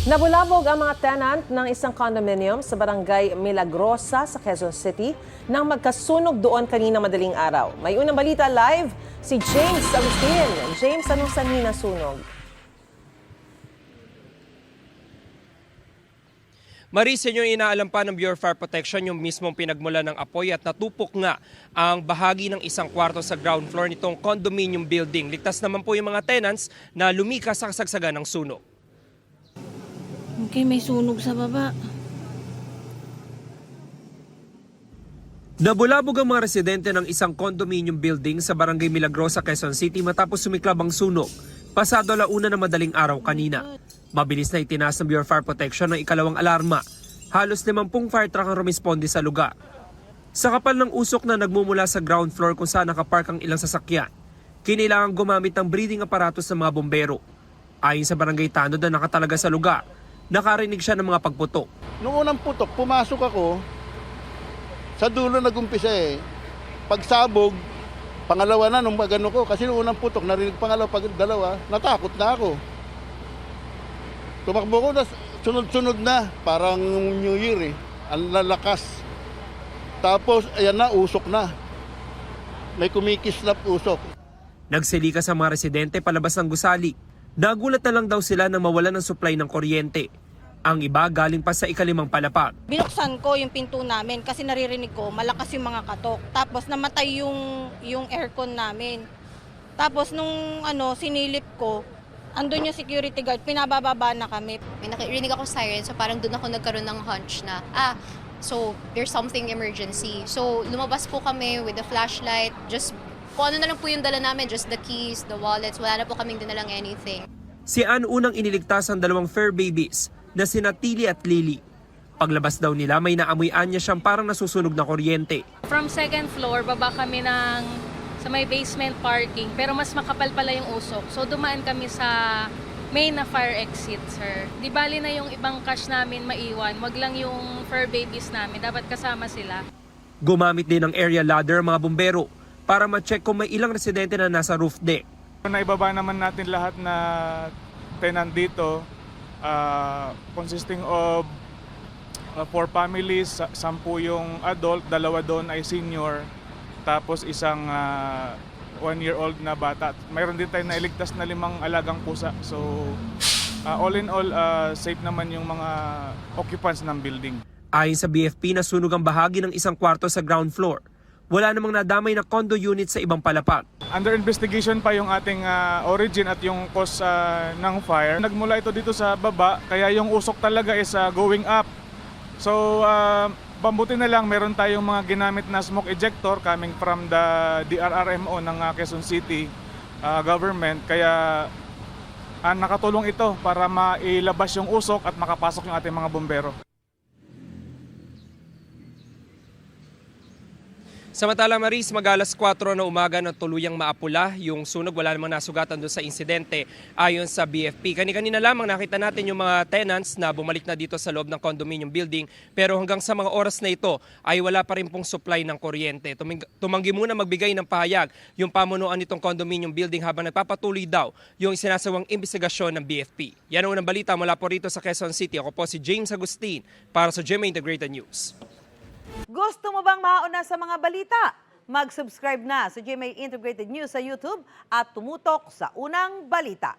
Nabulabog ang mga tenant ng isang condominium sa barangay Milagrosa sa Quezon City nang magkasunog doon kanina madaling araw. May unang balita live si James Agustin. James, anong sanhi na sunog? Maris, yan yung inaalam pa ng Bureau of Fire Protection, yung mismong pinagmula ng apoy at natupok nga ang bahagi ng isang kwarto sa ground floor nitong condominium building. Ligtas naman po yung mga tenants na lumikas sa kasagsagan ng sunog. Okay, may sunog sa baba. Nabulabog ang mga residente ng isang condominium building sa barangay Milagrosa, Quezon City matapos sumiklab ang sunog pasado 1:00 ng madaling araw kanina. Mabilis na itinaas ng Bureau of Fire Protection ng ikalawang alarma. Halos 50 fire truck ang rumisponde sa lugar. Sa kapal ng usok na nagmumula sa ground floor kung saan nakapark ang ilang sasakyan, kinailangan gumamit ng breathing apparatus ng mga bombero. Ayon sa barangay tanod na nakatalaga sa lugar, nakarinig siya ng mga pagputok. Noong unang putok, pumasok ako, sa dulo nag-umpisa eh. Pagsabog, pangalawa na nung magano ko, kasi noong unang putok, narinig pangalawa, dalawa, natakot na ako. Tumakbo ko, sunod-sunod na, parang New Year eh, ang lalakas. Tapos, ayan na, usok na. May kumikislap usok. Nagsilika sa mga residente palabas ng gusali. Nagulat na lang daw sila nang mawalan ng supply ng kuryente. Ang iba galing pa sa ikalimang palapag. Binuksan ko yung pinto namin kasi naririnig ko malakas yung mga katok. Tapos namatay yung aircon namin. Tapos nung sinilip ko, andun yung security guard, pinabababa na kami. May nakirinig ako siren, so parang doon ako nagkaroon ng hunch na, so there's something emergency. So lumabas po kami with the flashlight, just kung ano na lang po yung dala namin, just the keys, the wallets, wala na po kaming dinalang anything. Si Ann unang iniligtas ang 2 fur babies na sina Tilly at Lily. Paglabas daw nila may naamoy-an niya siyang parang nasusunog na kuryente. From second floor, baba kami sa may basement parking, pero mas makapal pala yung usok. So dumaan kami sa main na fire exit, sir. Di bali na yung ibang cash namin maiwan, wag lang yung fur babies namin, dapat kasama sila. Gumamit din ng area ladder ang mga bumbero para ma-check kung may ilang residente na nasa roof deck. Naibaba naman natin lahat na tenant dito, consisting of 4 families, 10 yung adult, 2 doon ay senior, tapos isang 1-year-old na bata. Mayroon din tayo nailigtas na 5 alagang pusa. So all in all, safe naman yung mga occupants ng building. Ayon sa BFP, nasunog ang bahagi ng isang kwarto sa ground floor. Wala namang nadamay na condo unit sa ibang palapag. Under investigation pa yung ating origin at yung cause ng fire. Nagmula ito dito sa baba, kaya yung usok talaga is going up. So pambuti na lang, meron tayong mga ginamit na smoke ejector coming from the DRRMO ng Quezon City government. Kaya nakatulong ito para mailabas yung usok at makapasok yung ating mga bombero. Samantala Maris, mag-alas 4 na umaga na tuluyang maapula yung sunog. Wala namang nasugatan doon sa insidente ayon sa BFP. Kani-kanina lamang nakita natin yung mga tenants na bumalik na dito sa loob ng condominium building. Pero hanggang sa mga oras na ito ay wala pa rin pong supply ng kuryente. Tumanggi muna magbigay ng pahayag yung pamunuan nitong condominium building habang nagpapatuloy daw yung sinasawang investigasyon ng BFP. Yan ang unang balita mula po rito sa Quezon City. Ako po si James Agustin para sa GMA Integrated News. Gusto mo bang mauna sa mga balita? Mag-subscribe na sa GMA Integrated News sa YouTube at tumutok sa unang balita.